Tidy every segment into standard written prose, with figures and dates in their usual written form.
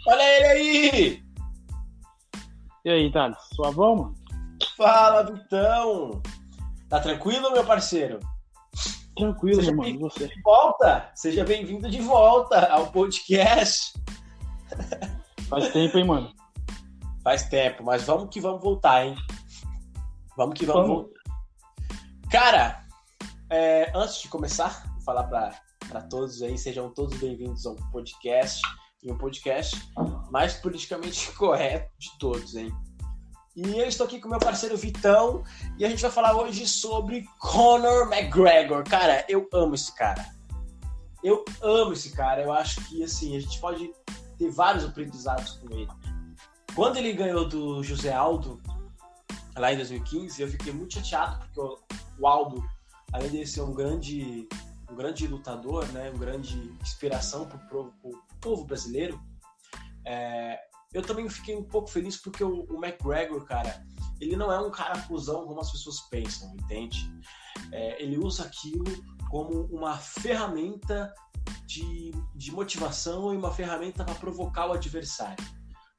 Olha ele aí! E aí, Thales? Suavão, mano? Fala, Vitão! Tá tranquilo, meu parceiro? Tranquilo, Seja meu mano. E bem-vindo você? de volta! Seja bem-vindo de volta ao podcast. Faz tempo, hein, mano? Faz tempo, mas vamos que vamos voltar, hein? Vamos que vamos voltar. Cara, antes de começar, vou falar para todos aí, sejam todos bem-vindos ao podcast, e um podcast mais politicamente correto de todos, hein? E eu estou aqui com meu parceiro Vitão, e a gente vai falar hoje sobre Conor McGregor. Cara, eu amo esse cara. Eu acho que, assim, a gente pode ter vários aprendizados com ele. Quando ele ganhou do José Aldo, lá em 2015, eu fiquei muito chateado, porque o Aldo, além de ser um grande lutador, né, uma grande inspiração para o povo brasileiro, eu também fiquei um pouco feliz porque o McGregor, cara, ele não é um cara cuzão como as pessoas pensam, entende? Ele usa aquilo como uma ferramenta de motivação e uma ferramenta para provocar o adversário.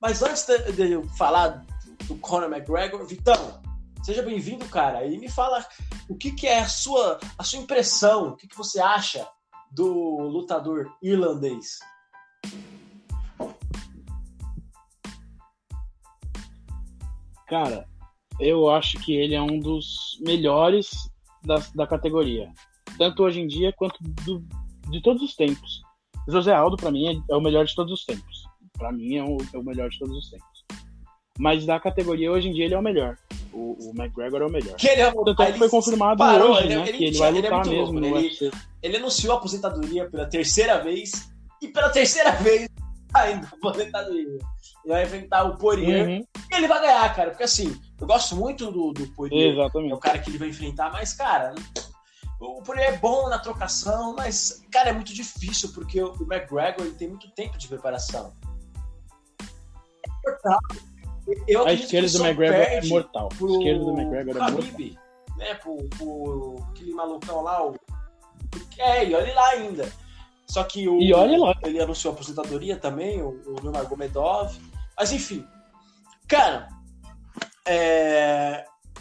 Mas antes de eu falar do Conor McGregor, Vitão, seja bem-vindo, cara, e me fala o que é a sua impressão, o que você acha do lutador irlandês? Cara, eu acho que ele é um dos melhores da categoria. Tanto hoje em dia quanto de todos os tempos. José Aldo, pra mim, é o melhor de todos os tempos. Pra mim, é o melhor de todos os tempos. Mas da categoria, hoje em dia, ele é o melhor. O McGregor é o melhor. Tanto é que foi confirmado hoje, né? Que ele vai lutar mesmo no UFC. Ele anunciou a aposentadoria pela terceira vez. E pela terceira vez, ainda a aposentadoria. Ele vai enfrentar o Poirier. Uhum. E ele vai ganhar, cara. Porque, assim, eu gosto muito do Poirier. Exatamente. É o cara que ele vai enfrentar. Mas, cara, o Poirier é bom na trocação. Mas, cara, é muito difícil. Porque o McGregor ele tem muito tempo de preparação. A esquerda do McGregor é mortal. A esquerda do McGregor é mortal. Né, pro aquele malucão lá. E olha lá ainda. Só que ele anunciou a aposentadoria também, o Nurmagomedov. Mas enfim. Cara,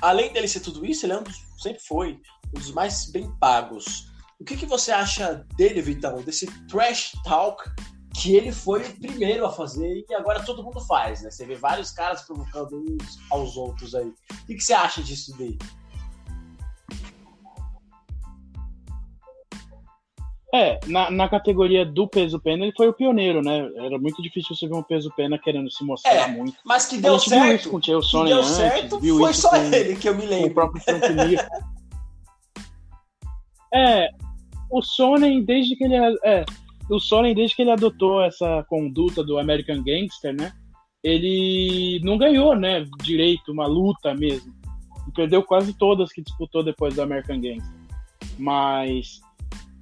além dele ser tudo isso, ele sempre foi um dos mais bem pagos. O que você acha dele, Vitão? Desse trash talk que ele foi o primeiro a fazer e agora todo mundo faz, né? Você vê vários caras provocando uns aos outros aí. O que você acha disso dele? Na categoria do peso-pena, ele foi o pioneiro, né? Era muito difícil você ver um peso-pena querendo se mostrar muito. Mas que deu certo. Viu isso com o Chael Sonnen antes, certo, viu foi isso só com ele que eu me lembro. O próprio Frank Mir. O Sonnen, desde que ele adotou essa conduta do American Gangster, né? Ele não ganhou, né, direito uma luta mesmo. E perdeu quase todas que disputou depois do American Gangster. Mas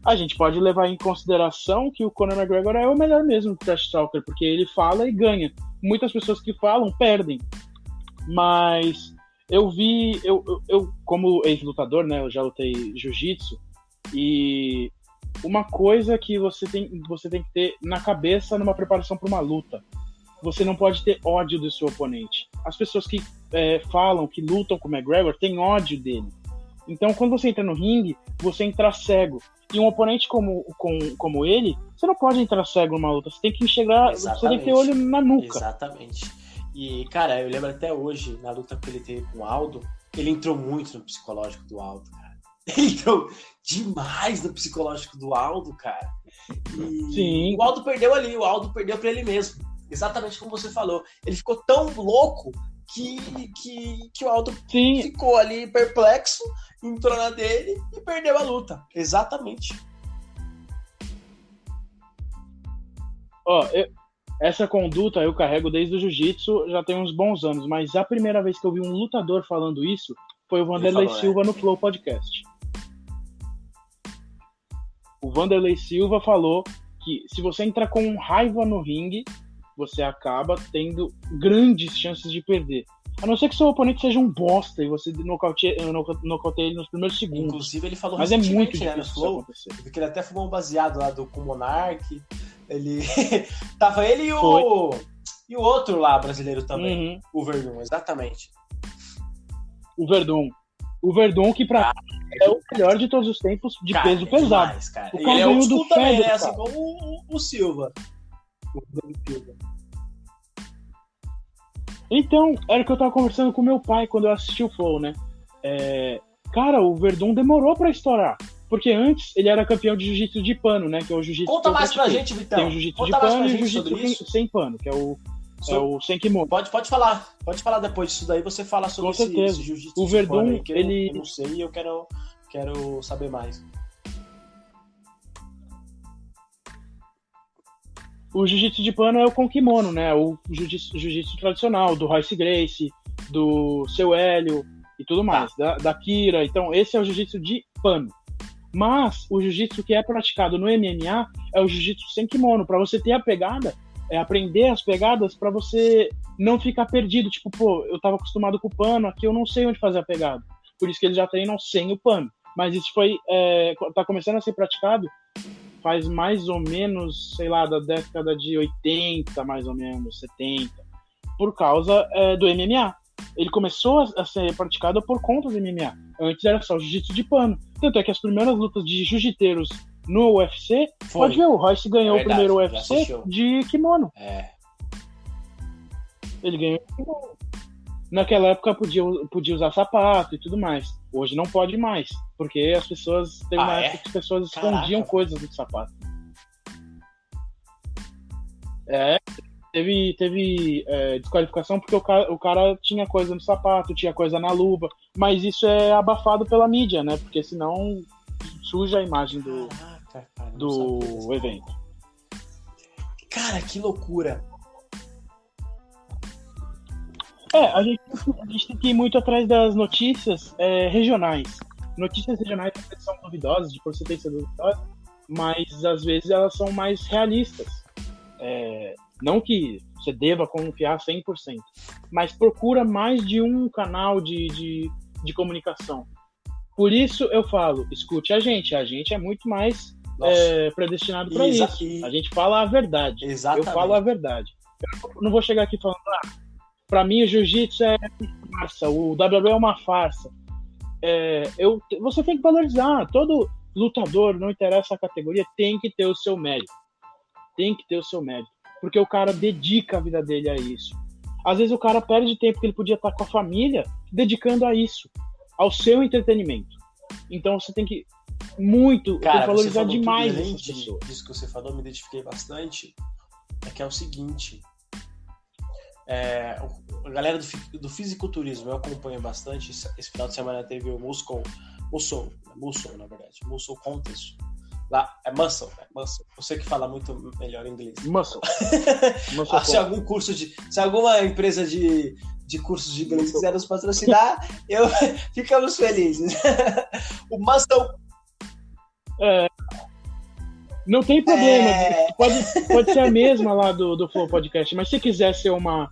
a gente pode levar em consideração que o Conor McGregor é o melhor mesmo do trash talker, porque ele fala e ganha. Muitas pessoas que falam perdem. Mas eu como ex-lutador, né, eu já lutei jiu-jitsu, e uma coisa que você tem que ter na cabeça numa preparação para uma luta: você não pode ter ódio do seu oponente. As pessoas que falam que lutam com o McGregor têm ódio dele. Então, quando você entra no ringue, você entra cego. E um oponente como ele, você não pode entrar cego numa luta. Você tem que enxergar, Você tem que ter olho na nuca. Exatamente. E, cara, eu lembro até hoje, na luta que ele teve com o Aldo, ele entrou muito no psicológico do Aldo, cara. Ele entrou demais no psicológico do Aldo, cara. E sim. O Aldo perdeu ali, o Aldo perdeu pra ele mesmo. Exatamente como você falou. Ele ficou tão louco que o Aldo ficou ali perplexo, entrou na dele e perdeu a luta. Exatamente. Essa conduta eu carrego desde o jiu-jitsu, já tem uns bons anos, mas a primeira vez que eu vi um lutador falando isso foi o Vanderlei Silva no Flow Podcast. O Vanderlei Silva falou que se você entrar com raiva no ringue, você acaba tendo grandes chances de perder. A não ser que seu oponente seja um bosta e você nocauteie ele nos primeiros segundos. Inclusive, ele falou mas é muito difícil, no Flow. Porque ele até fumou um baseado lá com o Monark. Ele... Tava ele e o E o outro lá, brasileiro também, o Verdun, exatamente. O Verdun, que pra mim é o melhor de todos os tempos de peso pesado. Demais, cara. O cara ele é old school também, Fedor, né? Assim como o Silva. Então, era o que eu tava conversando com meu pai quando eu assisti o Flow, né? Cara, o Verdun demorou pra estourar. Porque antes ele era campeão de jiu-jitsu de pano, né? Que é o jiu-jitsu. Conta mais pra gente, Vitão. Tem o jiu-jitsu de pano e o jiu-jitsu sem pano, que é o sem kimono. Pode falar. Pode falar depois disso daí, você fala sobre esse jiu-jitsu o Verdun, de pano aí, que eu não sei e eu quero saber mais. O jiu-jitsu de pano é o com kimono, né? O jiu-jitsu tradicional, do Royce Gracie, do Seu Hélio e tudo mais, da Kira. Então, esse é o jiu-jitsu de pano. Mas o jiu-jitsu que é praticado no MMA é o jiu-jitsu sem kimono, para você ter a pegada, aprender as pegadas para você não ficar perdido. Tipo, pô, eu tava acostumado com o pano, aqui eu não sei onde fazer a pegada. Por isso que eles já treinam sem o pano. Mas isso tá começando a ser praticado faz mais ou menos, sei lá, da década de 80, mais ou menos, 70, por causa do MMA. Ele começou a ser praticado por conta do MMA. Antes era só jiu-jitsu de pano. Tanto é que as primeiras lutas de jiu-jiteiros no UFC, pode ver, o Royce ganhou o primeiro UFC de kimono. Ele ganhou de kimono. Naquela época podia usar sapato e tudo mais. Hoje não pode mais, porque as pessoas... Teve uma época que as pessoas escondiam coisas no sapato. Teve desqualificação porque o cara tinha coisa no sapato, tinha coisa na luva, mas isso é abafado pela mídia, né? Porque senão suja a imagem do evento. Cara, que loucura! A gente tem que ir muito atrás das notícias regionais. Notícias regionais são duvidosas, de procedência duvidosa, mas às vezes elas são mais realistas. Não que você deva confiar 100%, mas procura mais de um canal de comunicação. Por isso eu falo, escute a gente é muito mais predestinado para isso. A gente fala a verdade. Exatamente. Eu falo a verdade. Eu não vou chegar aqui falando, pra mim o jiu-jitsu é uma farsa, o WWE é uma farsa. Você tem que valorizar, todo lutador, não interessa a categoria, tem que ter o seu mérito. Porque o cara dedica a vida dele a isso. Às vezes o cara perde tempo que ele podia estar com a família dedicando a isso, ao seu entretenimento. Então você tem que valorizar demais essas pessoas. Disso que você falou, me identifiquei bastante, que é o seguinte... a galera do fisiculturismo eu acompanho bastante. Esse final de semana teve o Muscle, na verdade, Muscle Contest lá, Muscle. Você que fala muito melhor inglês. Muscle se alguma empresa de cursos de inglês quiser nos patrocinar, ficamos felizes. O Muscle não tem problema, pode ser a mesma lá do Flow Podcast, mas se quiser ser uma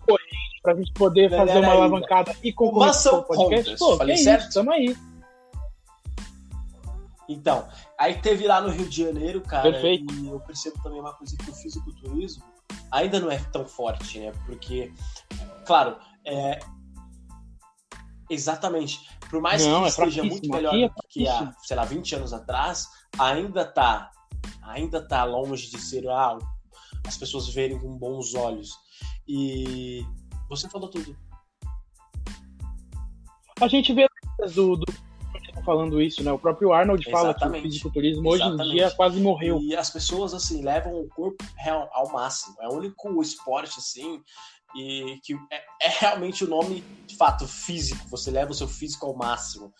corrente pra gente poder fazer uma alavancada e concorrer com o podcast, falei certo? Tamo aí. Então, aí teve lá no Rio de Janeiro, cara, Perfeito. E eu percebo também uma coisa que o fisiculturismo ainda não é tão forte, né? Porque, claro, exatamente, por mais que esteja muito melhor do que há, sei lá, 20 anos atrás, ainda tá longe de ser as pessoas verem com bons olhos. E você falou tudo. A gente vê falando isso, né? O próprio Arnold fala que o fisiculturismo hoje em dia quase morreu. E as pessoas, assim, levam o corpo ao máximo. É o único esporte, assim, e que é realmente o nome, de fato, físico. Você leva o seu físico ao máximo.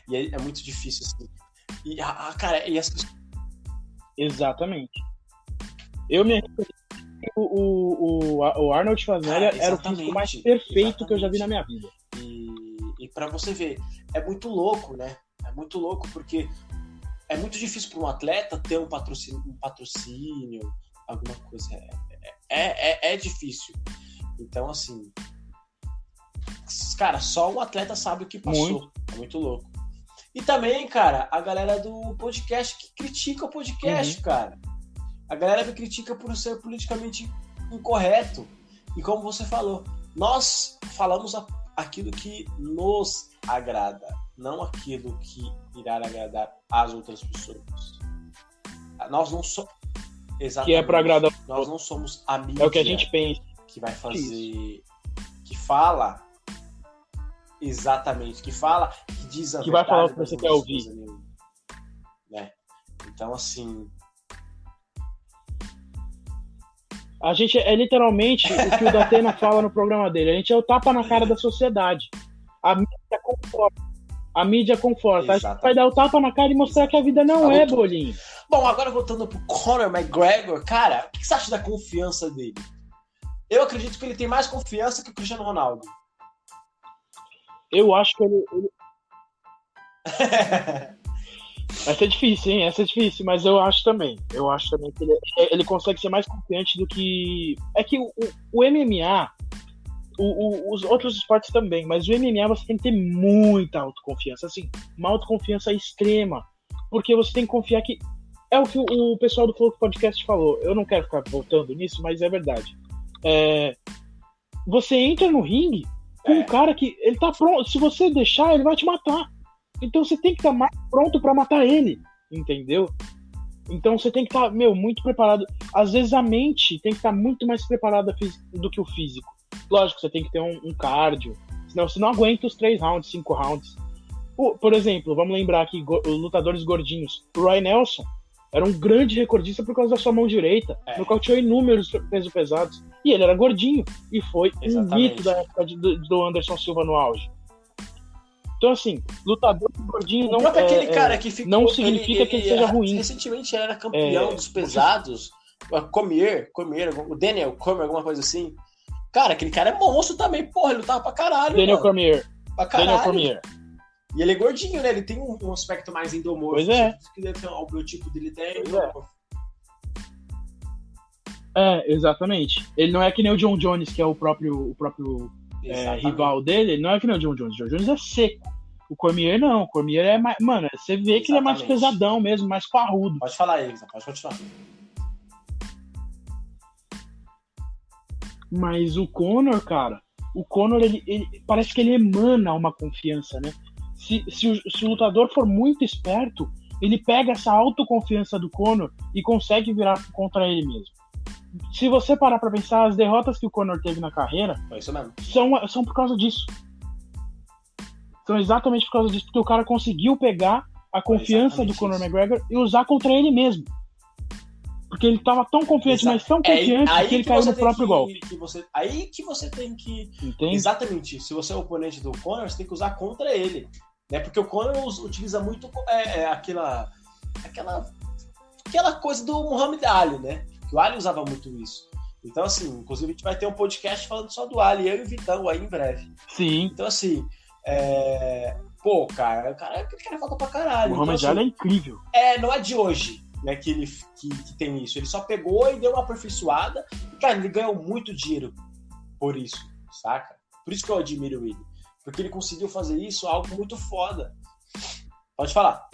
E é muito difícil, assim. E, cara, e as pessoas... Exatamente. Eu me o Arnold Schwarzenegger era o físico mais perfeito que eu já vi na minha vida. E pra você ver, é muito louco, né? É muito louco porque é muito difícil para um atleta ter um patrocínio, alguma coisa. É difícil. Então, assim, cara, só um atleta sabe o que passou. É muito louco. E também, cara, a galera do podcast que critica o podcast, cara. A galera me critica por ser politicamente incorreto. E como você falou, nós falamos aquilo que nos agrada, não aquilo que irá agradar às outras pessoas. Nós não somos... Exatamente. Que é para agradar. Nós não somos a mídia. É o que a gente pensa. Que vai fazer... Isso. Que fala... Exatamente. Que fala... Que diz a que verdade, vai falar o que você quer ouvir. Né? Então, assim... A gente é literalmente o que o Datena fala no programa dele. A gente é o tapa na cara da sociedade. A mídia conforta. A mídia conforta. A gente vai dar o tapa na cara e mostrar que a vida não é bolinho. Bom, agora voltando pro Conor McGregor, cara, o que você acha da confiança dele? Eu acredito que ele tem mais confiança que o Cristiano Ronaldo. Eu acho que ele... Essa é difícil, hein? Essa é difícil, mas eu acho também. Eu acho também que ele consegue ser mais confiante do que... É que o MMA, os outros esportes também, mas o MMA você tem que ter muita autoconfiança, assim, uma autoconfiança extrema, porque você tem que confiar que... É o que o pessoal do Flow Podcast falou. Eu não quero ficar voltando nisso, mas é verdade. Você entra no ringue com um cara que ele tá pronto. Se você deixar, ele vai te matar. Então você tem que estar mais pronto pra matar ele, entendeu? Então você tem que estar, muito preparado. Às vezes a mente tem que estar muito mais preparada do que o físico. Lógico, você tem que ter um cardio, senão você não aguenta os 3 rounds, 5 rounds. Por exemplo, vamos lembrar aqui, lutadores gordinhos. O Roy Nelson era um grande recordista por causa da sua mão direita. Nocauteou inúmeros pesos pesados. E ele era gordinho. E foi um mito da época do Anderson Silva no auge. Então, assim, lutador gordinho não aquele cara que ficou, não significa que ele seja ruim. Recentemente ele era campeão dos pesados. O Daniel Cormier, alguma coisa assim. Cara, aquele cara é monstro também. Porra, ele lutava pra caralho. Daniel Cormier. Pra caralho. E ele é gordinho, né? Ele tem um aspecto mais endomorfo. Pois é. Que deve ter o biotipo dele tem. Exatamente. Ele não é que nem o John Jones, que é o próprio rival dele. Ele não é que nem o John Jones. O John Jones é seco. O Cormier não. O Cormier é mais... Mano, você vê que ele é mais pesadão mesmo, mais parrudo. Pode falar aí, pode continuar. Mas o Conor, cara... O Conor, ele parece que ele emana uma confiança, né? Se o lutador for muito esperto, ele pega essa autoconfiança do Conor e consegue virar contra ele mesmo. Se você parar pra pensar, as derrotas que o Conor teve na carreira são por causa disso. São exatamente por causa disso, porque o cara conseguiu pegar a confiança do Conor McGregor e usar contra ele mesmo. Porque ele tava tão confiante, mas tão confiante que ele caiu no próprio golpe. Aí que você tem que... Entende? Exatamente. Se você é o oponente do Conor, você tem que usar contra ele. Né? Porque o Conor utiliza muito aquela coisa do Muhammad Ali, né? Que o Ali usava muito isso. Então, assim, inclusive a gente vai ter um podcast falando só do Ali, eu e o Vitão aí em breve. Sim. Então, assim, aquele cara falta pra caralho. O Muhammad Ali é incrível. Não é de hoje, né, que ele que tem isso. Ele só pegou e deu uma aperfeiçoada. E, cara, ele ganhou muito dinheiro por isso, saca? Por isso que eu admiro ele. Porque ele conseguiu fazer isso, algo muito foda. Pode falar.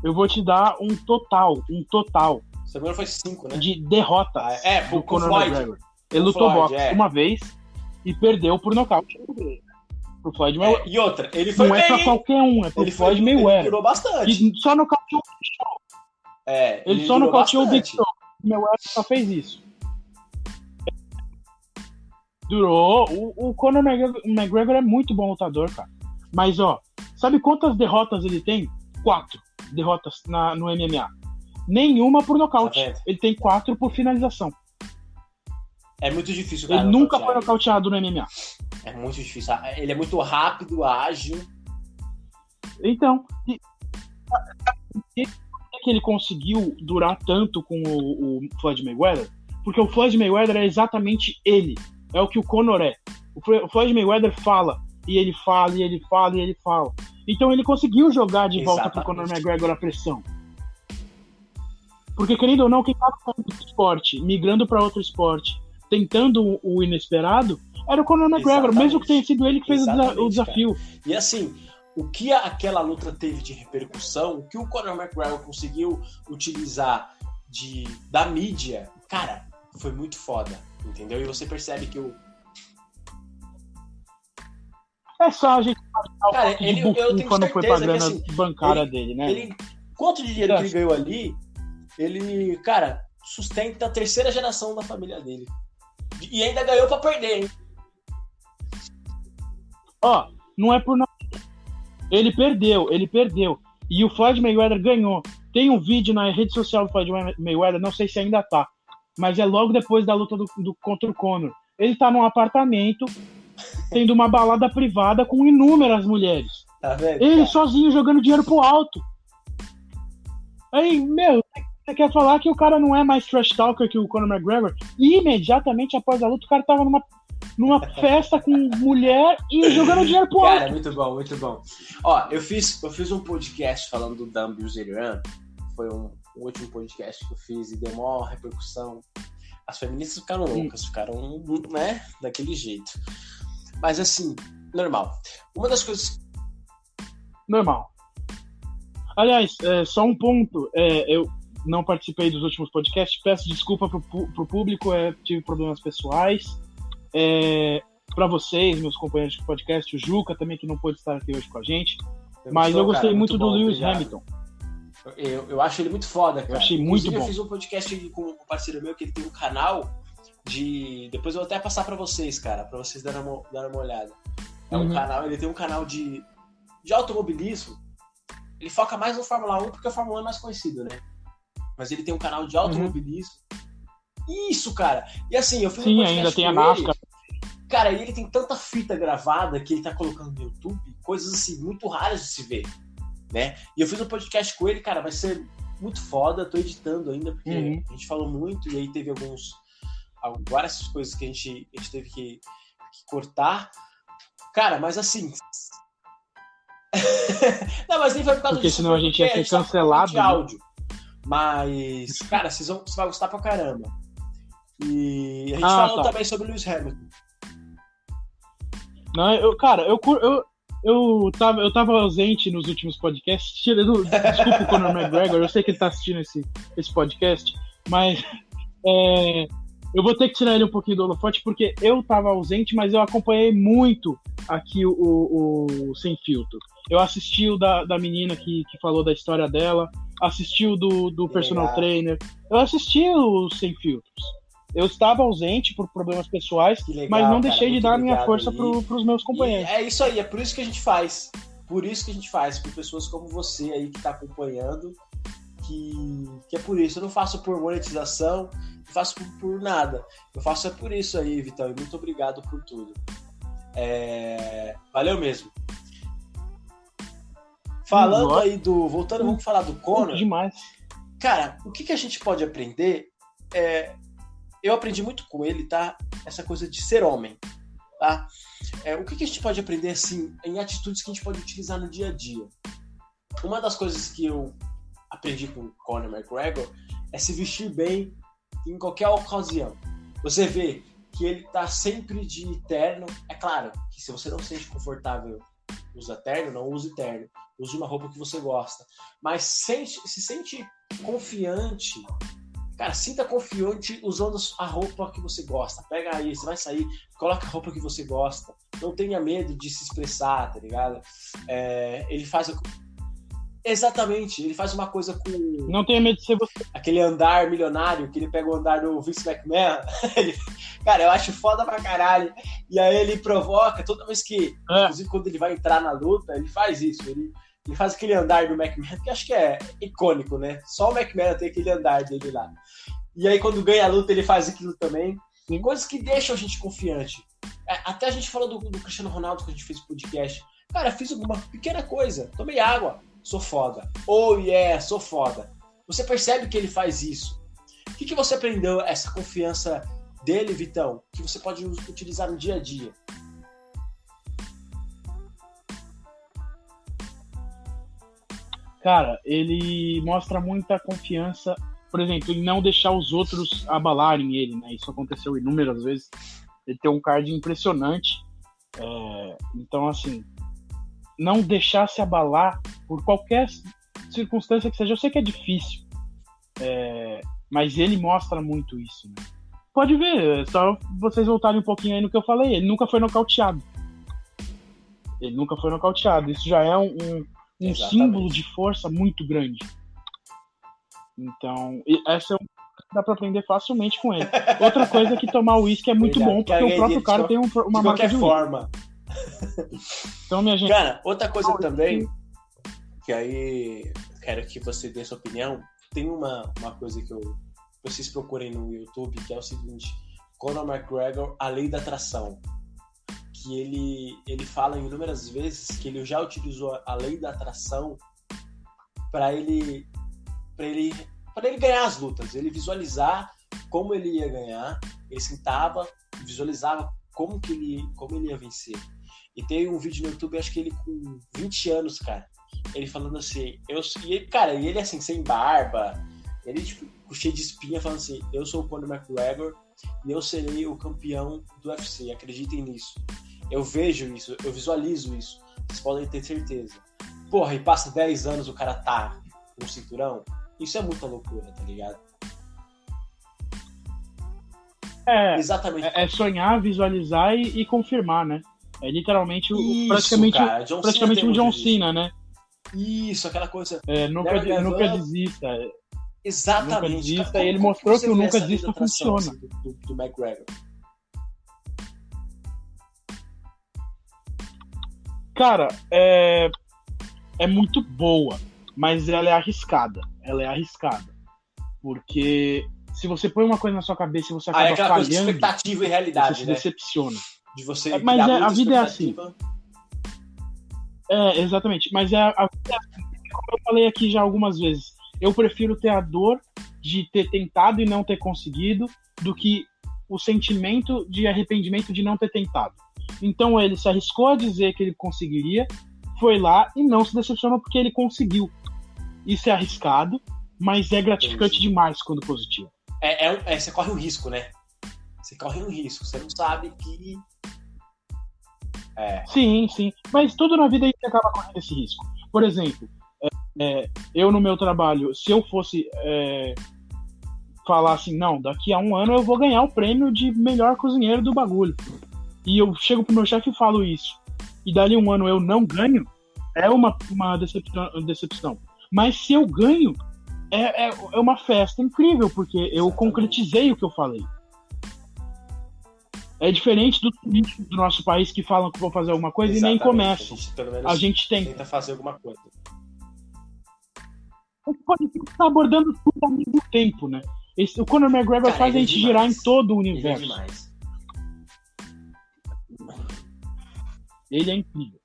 Eu vou te dar um total. Se não foi 5, né? De derrotas do Conor McGregor. Ele lutou boxe uma vez e perdeu por nocaute. Pro Floyd Mayweather. E outra, ele foi não bem, é pra qualquer um, é pro Floyd Mayweather. Ele durou bastante. E só nocauteou o Big Show. Ele só nocauteou o Big Show. O Mayweather só fez isso. Durou. O Conor McGregor é muito bom lutador, cara. Mas, sabe quantas derrotas ele tem? 4 derrotas no MMA. Nenhuma por nocaute. Tá, ele tem 4 por finalização. É muito difícil, cara. Ele nunca foi nocauteado no MMA. É muito difícil. Ele é muito rápido, ágil. Então, por que ele conseguiu durar tanto com o Floyd Mayweather? Porque o Floyd Mayweather é exatamente ele. É o que o Conor é. O Floyd Mayweather fala. E ele fala, e ele fala, e ele fala. Então ele conseguiu jogar de volta pro Conor McGregor a pressão. Porque, querendo ou não, quem estava no esporte, migrando para outro esporte, tentando o inesperado, era o Conor McGregor, mesmo que tenha sido ele que fez o desafio. Cara. E assim, o que aquela luta teve de repercussão, o que o Conor McGregor conseguiu utilizar da mídia, cara, foi muito foda, entendeu? E você percebe que o... É só a gente Cara, eu tenho quando foi certeza pagando que, assim, a bancária dele, né? Quanto de dinheiro que ele ganhou ali, ele, cara, sustenta a terceira geração da família dele. E ainda ganhou pra perder, hein? Ó, não é por nada. Ele perdeu. E o Floyd Mayweather ganhou. Tem um vídeo na rede social do Floyd Mayweather, não sei se ainda tá, mas é logo depois da luta contra o Conor. Ele tá num apartamento, tendo uma balada privada com inúmeras mulheres. Tá vendo, ele cara? sozinho jogando dinheiro pro alto. Aí, meu, você quer falar que o cara não é mais trash talker que o Conor McGregor? E imediatamente após a luta, o cara tava numa festa com mulher e jogando dinheiro pro alto. Cara, muito bom, muito bom. Ó, eu fiz um podcast falando do Dan Bilzerian. Foi um último podcast que eu fiz e deu maior repercussão. As feministas ficaram loucas, ficaram, né, daquele jeito. Mas assim, normal. Uma das coisas... Normal. Aliás, só um ponto. Eu não participei dos últimos podcasts. Peço desculpa pro público. Tive problemas pessoais. Para vocês, meus companheiros de podcast, o Juca também, que não pôde estar aqui hoje com a gente. Mas eu gostei muito do Lewis Hamilton. Eu acho ele muito foda, cara. Eu achei muito bom. Eu fiz um podcast com um parceiro meu que ele tem um canal de... Depois eu vou até passar pra vocês, cara, pra vocês darem uma olhada. Ele tem um canal de automobilismo. Ele foca mais no Fórmula 1 porque o Fórmula 1 é mais conhecido, né? Mas ele tem um canal de automobilismo. Isso, cara. E assim, eu fiz um podcast ainda tem com a NASCAR. Cara, e ele tem tanta fita gravada que ele tá colocando no YouTube, coisas assim, muito raras de se ver, né? E eu fiz um podcast com ele, cara, vai ser muito foda, tô editando ainda, porque a gente falou muito, e aí teve várias coisas que a gente teve que cortar. Cara, mas assim... Não, mas nem foi por causa porque disso. Senão a gente ia ser cancelado. De áudio. Mas, cara, você vai gostar pra caramba. E a gente falou também sobre o Lewis Hamilton. Não, eu tava ausente nos últimos podcasts. Desculpa o Conor McGregor, eu sei que ele tá assistindo esse podcast, mas eu vou ter que tirar ele um pouquinho do holofote, porque eu tava ausente, mas eu acompanhei muito aqui o Sem Filtro. Eu assisti o da menina que falou da história dela, assisti o do personal trainer, eu assisti o Sem Filtros. Eu estava ausente por problemas pessoais, legal, mas não deixei de dar minha força para os meus companheiros. E é isso aí, é por isso que a gente faz. Por pessoas como você aí que está acompanhando, que é por isso. Eu não faço por monetização, não faço por nada. Eu faço por isso aí, Vitão, e muito obrigado por tudo. Valeu mesmo. Falando aí voltando, vamos falar do Conor. Demais. Cara, o que a gente pode aprender eu aprendi muito com ele, tá? Essa coisa de ser homem, tá? O que a gente pode aprender, assim, em atitudes que a gente pode utilizar no dia a dia? Uma das coisas que eu aprendi com o Conor McGregor é se vestir bem em qualquer ocasião. Você vê que ele tá sempre de terno. É claro que se você não se sente confortável, usa terno, não use terno. Use uma roupa que você gosta. Mas se sente confiante... Cara, sinta confiante usando a roupa que você gosta. Pega aí, você vai sair, coloca a roupa que você gosta. Não tenha medo de se expressar, tá ligado? Ele faz... Exatamente, ele faz uma coisa com... Não tenha medo de ser você. Aquele andar milionário, que ele pega o andar do Vince McMahon. Cara, eu acho foda pra caralho. E aí ele provoca, toda vez que... Inclusive, quando ele vai entrar na luta, ele faz isso. Ele faz aquele andar do McMahon, que acho que é icônico, né? Só o McMahon tem aquele andar dele lá. E aí, quando ganha a luta, ele faz aquilo também. Tem coisas que deixam a gente confiante. Até a gente falou do Cristiano Ronaldo, que a gente fez o podcast. Cara, fiz uma pequena coisa. Tomei água. Sou foda. Oh, yeah, sou foda. Você percebe que ele faz isso. O que você aprendeu, essa confiança dele, Vitão, que você pode utilizar no dia a dia? Cara, ele mostra muita confiança, por exemplo, em não deixar os outros abalarem ele, né? Isso aconteceu inúmeras vezes. Ele tem um card impressionante. Então, assim, não deixar se abalar por qualquer circunstância que seja. Eu sei que é difícil, mas ele mostra muito isso, né? Pode ver, é só vocês voltarem um pouquinho aí no que eu falei. Ele nunca foi nocauteado. Isso já é um símbolo de força muito grande. Então, essa dá pra aprender facilmente com ele. Outra coisa é que tomar uísque é muito bom, porque o próprio cara tem uma marca de forma. Então, minha gente... Cara, outra coisa também, que aí quero que você dê sua opinião. Tem uma coisa que vocês procurem no YouTube, que é o seguinte: Conor McGregor, a lei da atração. Que ele fala inúmeras vezes que ele já utilizou a lei da atração para ele ganhar as lutas, ele visualizar como ele ia ganhar, ele sentava, visualizava como ele ia vencer. E tem um vídeo no YouTube, acho que ele com 20 anos, cara, ele falando assim, ele assim, sem barba, ele tipo, cheio de espinha, falando assim, eu sou o Conor McGregor e eu serei o campeão do UFC, acreditem nisso. Eu vejo isso, eu visualizo isso, vocês podem ter certeza. Porra, e passa 10 anos o cara tá com o cinturão, isso é muita loucura, tá ligado? Exatamente. É sonhar, visualizar e confirmar, né? É literalmente praticamente um John Cena, né? Isso, aquela coisa. Nunca desista. Exatamente. Nunca desista, e ele mostrou que o nunca desista funciona. Do McGregor. Cara, é muito boa, mas ela é arriscada. Porque se você põe uma coisa na sua cabeça e você acaba aquela falhando, coisa de expectativa e realidade, você se decepciona. De você mas a vida é assim. Exatamente. Mas a vida é assim. Como eu falei aqui já algumas vezes, eu prefiro ter a dor de ter tentado e não ter conseguido do que o sentimento de arrependimento de não ter tentado. Então ele se arriscou a dizer que ele conseguiria, foi lá e não se decepcionou porque ele conseguiu. Isso é arriscado, mas é gratificante demais quando positivo. Você corre um risco, né? Você corre um risco, você não sabe que... Sim, mas tudo na vida a gente acaba correndo esse risco. Por exemplo, eu no meu trabalho, se eu fosse falar assim, não, daqui a 1 ano eu vou ganhar o prêmio de melhor cozinheiro do bagulho, e eu chego pro meu chefe e falo isso, e dali 1 ano eu não ganho, é uma decepção. Mas se eu ganho, é uma festa incrível, porque eu concretizei o que eu falei. É diferente do nosso país que falam que vão fazer alguma coisa. Exatamente. E nem começam. A gente tenta fazer alguma coisa. A gente pode estar abordando tudo ao mesmo tempo, né? O Conor McGregor faz a gente girar em todo o universo. Ele é incrível.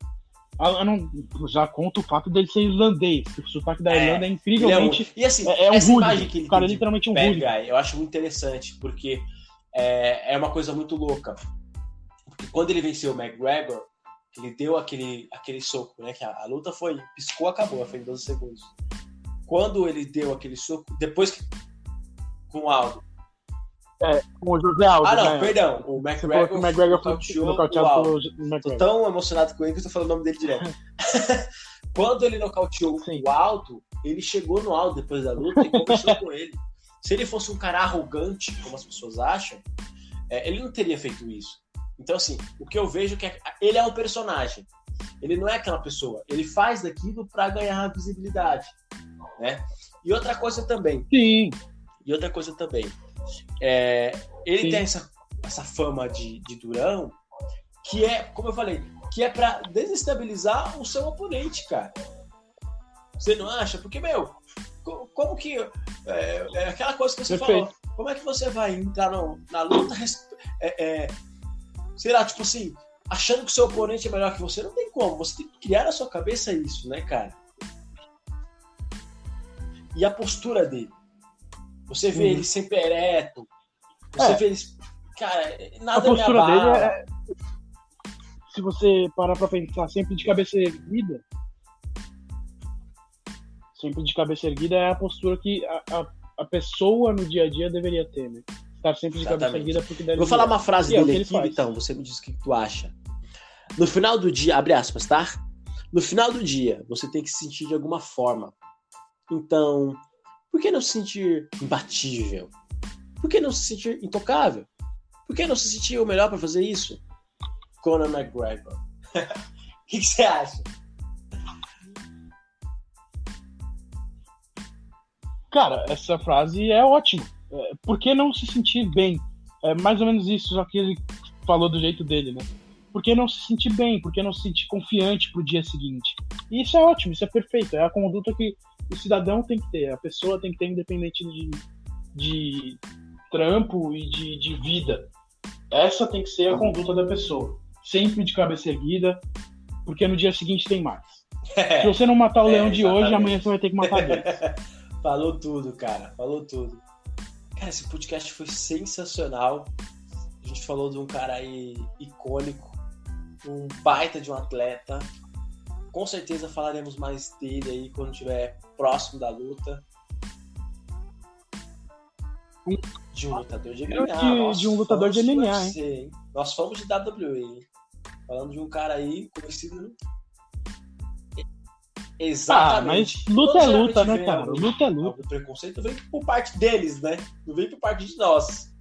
Eu não, já conto o fato dele ser irlandês. O sotaque da Irlanda é incrivelmente... E assim, essa imagem que ele o cara é literalmente um hooligan. Eu acho muito interessante, porque é uma coisa muito louca. Porque quando ele venceu o McGregor, ele deu aquele soco, né? Que a luta piscou, acabou, foi em 12 segundos. Quando ele deu aquele soco, depois que... Com o Aldo. Com o José Aldo. Perdão. O McGregor nocauteado pelo McGregor. Tô tão emocionado com ele que eu tô falando o nome dele direto. Quando ele nocauteou o Aldo, ele chegou no Aldo depois da luta e conversou com ele. Se ele fosse um cara arrogante, como as pessoas acham, ele não teria feito isso. Então, assim, o que eu vejo é que ele é um personagem. Ele não é aquela pessoa. Ele faz daquilo pra ganhar visibilidade, né? E outra coisa também. Sim. Ele tem essa fama de durão, que é, como eu falei, que é pra desestabilizar o seu oponente, cara. Você não acha? Porque, como que... É aquela coisa que você falou. Como é que você vai entrar na luta, sei lá, tipo assim, achando que o seu oponente é melhor que você? Não tem como. Você tem que criar na sua cabeça isso, né, cara? E a postura dele. Você vê ele sempre ereto. Você vê ele... Cara, nada me abala. A postura dele se você parar pra pensar, sempre de cabeça erguida... Sempre de cabeça erguida é a postura que a pessoa no dia a dia deveria ter, né? Estar sempre de cabeça erguida porque deve... Vou falar uma frase dele aqui, então. Você me diz o que tu acha. No final do dia... Abre aspas, tá? No final do dia, você tem que se sentir de alguma forma. Então... Por que não se sentir imbatível? Por que não se sentir intocável? Por que não se sentir o melhor para fazer isso? Conor McGregor. O que você acha? Cara, essa frase é ótima. Por que não se sentir bem? É mais ou menos isso, só que ele falou do jeito dele, né? Por que não se sentir bem? Por que não se sentir confiante pro dia seguinte? E isso é ótimo, isso é perfeito. É a conduta que o cidadão tem que ter, a pessoa tem que ter, independente de trampo e de vida. Essa tem que ser a conduta da pessoa. Sempre de cabeça erguida, porque no dia seguinte tem mais. Se você não matar o leão de hoje, amanhã você vai ter que matar dois. Falou tudo, cara. Falou tudo. Cara, esse podcast foi sensacional. A gente falou de um cara aí icônico, um baita de um atleta. Com certeza falaremos mais dele aí quando estiver próximo da luta. De um lutador de MMA. De um lutador de MMA, UFC, hein? Nós fomos de WWE, hein? Falando de um cara aí conhecido. Exatamente. Mas luta é luta, né, cara? Luta é luta. O preconceito vem por parte deles, né? Não vem por parte de nós.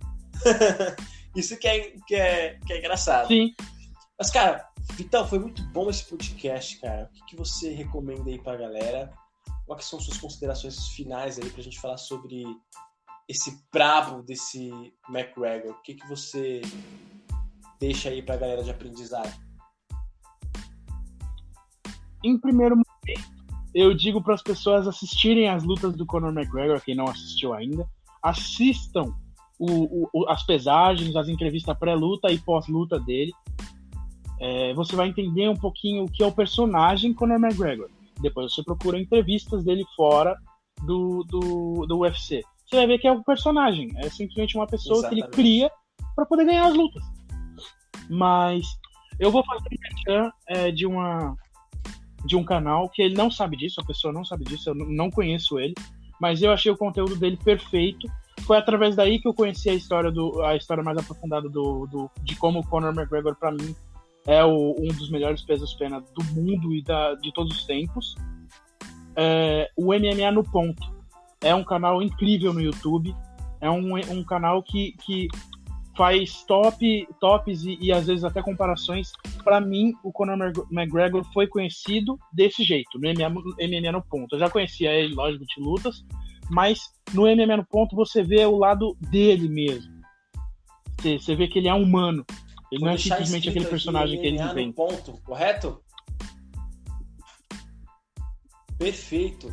Isso que é engraçado. Sim. Mas, cara, Vitão, foi muito bom esse podcast, cara. O que você recomenda aí pra galera? Quais são suas considerações finais aí pra gente falar sobre esse brabo desse McGregor? O que você deixa aí pra galera de aprendizado? Em primeiro momento, eu digo para as pessoas assistirem as lutas do Conor McGregor, quem não assistiu ainda. Assistam as pesagens, as entrevistas pré-luta e pós-luta dele. Você vai entender um pouquinho o que é o personagem Conor McGregor. Depois você procura entrevistas dele fora do UFC. Você vai ver que é um personagem. É simplesmente uma pessoa Exatamente. Que ele cria para poder ganhar as lutas. Mas eu vou fazer um merchan de um canal que ele não sabe disso, a pessoa não sabe disso, eu não conheço ele, mas eu achei o conteúdo dele perfeito. Foi através daí que eu conheci a história mais aprofundada de como o Conor McGregor, para mim, é um dos melhores pesos-pena do mundo e de todos os tempos. O MMA no Ponto é um canal incrível no YouTube, é um canal que faz tops e às vezes até comparações. Para mim, o Conor McGregor foi conhecido desse jeito, no MMA no Ponto. Eu já conhecia ele, lógico, de lutas, mas no MMA no Ponto você vê o lado dele mesmo. Você vê que ele é humano. Ele não é simplesmente aquele personagem que ele inventa. Ponto, correto? Perfeito.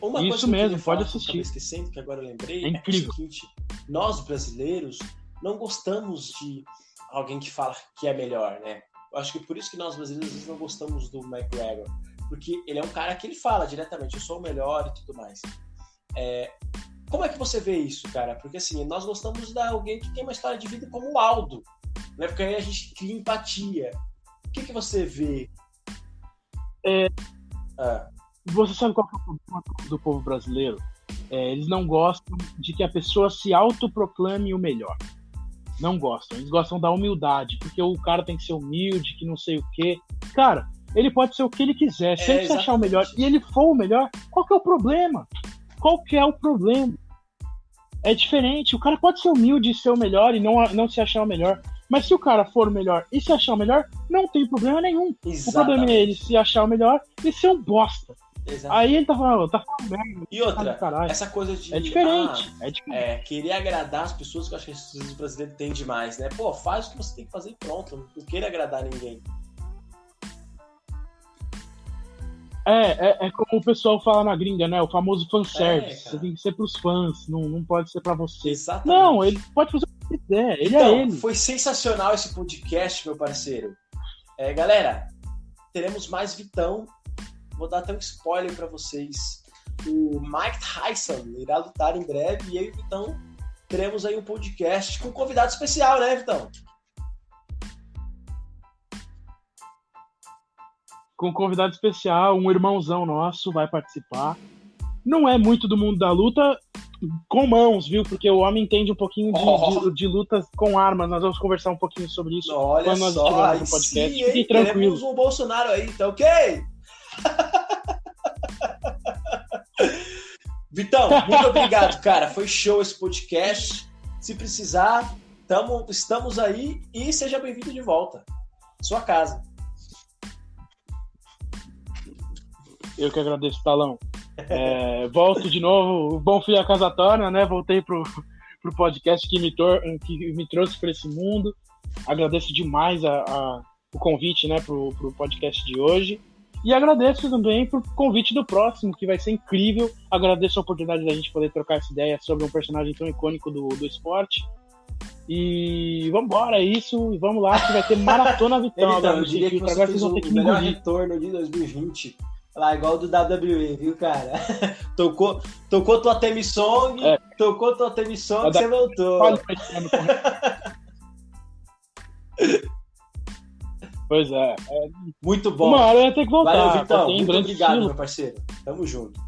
Uma Isso coisa mesmo, que pode assistir. Esquecendo, que agora eu lembrei, é incrível. O seguinte: nós brasileiros não gostamos de alguém que fala que é melhor, né? Eu acho que por isso que nós brasileiros às vezes não gostamos do McGregor, porque ele é um cara que ele fala diretamente, eu sou o melhor e tudo mais. Como é que você vê isso, cara? Porque assim, nós gostamos de alguém que tem uma história de vida como o Aldo, né? Porque aí a gente cria empatia. O que você vê? Você sabe qual é o problema do povo brasileiro? Eles não gostam de que a pessoa se autoproclame o melhor. Não gostam. Eles gostam da humildade, porque o cara tem que ser humilde, que não sei o quê. Cara, ele pode ser o que ele quiser. Se ele se achar o melhor e ele for o melhor, qual que é o problema? Qual que é o problema? É diferente. O cara pode ser humilde e ser o melhor e não se achar o melhor. Mas se o cara for o melhor e se achar o melhor, não tem problema nenhum. Exatamente. O problema é ele se achar o melhor e ser um bosta. Exatamente. Aí ele tá falando merda. E outra, essa coisa de... É diferente. É diferente. Querer agradar as pessoas, que eu acho que os brasileiros têm demais, né? Pô, faz o que você tem que fazer e pronto. Não queira agradar ninguém. É como o pessoal fala na gringa, né? O famoso fanservice. Você tem que ser pros fãs, não pode ser pra você. Exatamente. Não, ele pode fazer o que quiser. Ele então, é ele. Foi sensacional esse podcast, meu parceiro. Galera, teremos mais Vitão. Vou dar até um spoiler pra vocês. O Mike Tyson irá lutar em breve e eu e o Vitão teremos aí um podcast com um convidado especial, né, Vitão? Com um convidado especial, um irmãozão nosso vai participar. Não é muito do mundo da luta com mãos, viu? Porque o homem entende um pouquinho de lutas com armas. Nós vamos conversar um pouquinho sobre isso quando nós estivermos no podcast. Fiquem tranquilos. Teremos um Bolsonaro aí, tá ok? Vitão, muito obrigado, cara. Foi show esse podcast. Se precisar, estamos aí e seja bem-vindo de volta. Sua casa. Eu que agradeço, Talão. Volto de novo, bom fui a casa torna, né? Voltei pro podcast que me trouxe para esse mundo. Agradeço demais o convite, né, pro podcast de hoje. E agradeço também pro convite do próximo, que vai ser incrível. Agradeço a oportunidade da gente poder trocar essa ideia sobre um personagem tão icônico do esporte. E vambora, é isso. E vamos lá, que vai ter maratona Vitão. Então, eu diria que você fez o melhor retorno de 2020. Lá, igual do WWE, viu, cara? Tocou tua theme song, você voltou. Pois é. Muito bom. Uma hora eu ia ter que voltar. Valeu, Vitão. Muito obrigado, meu parceiro. Tamo junto.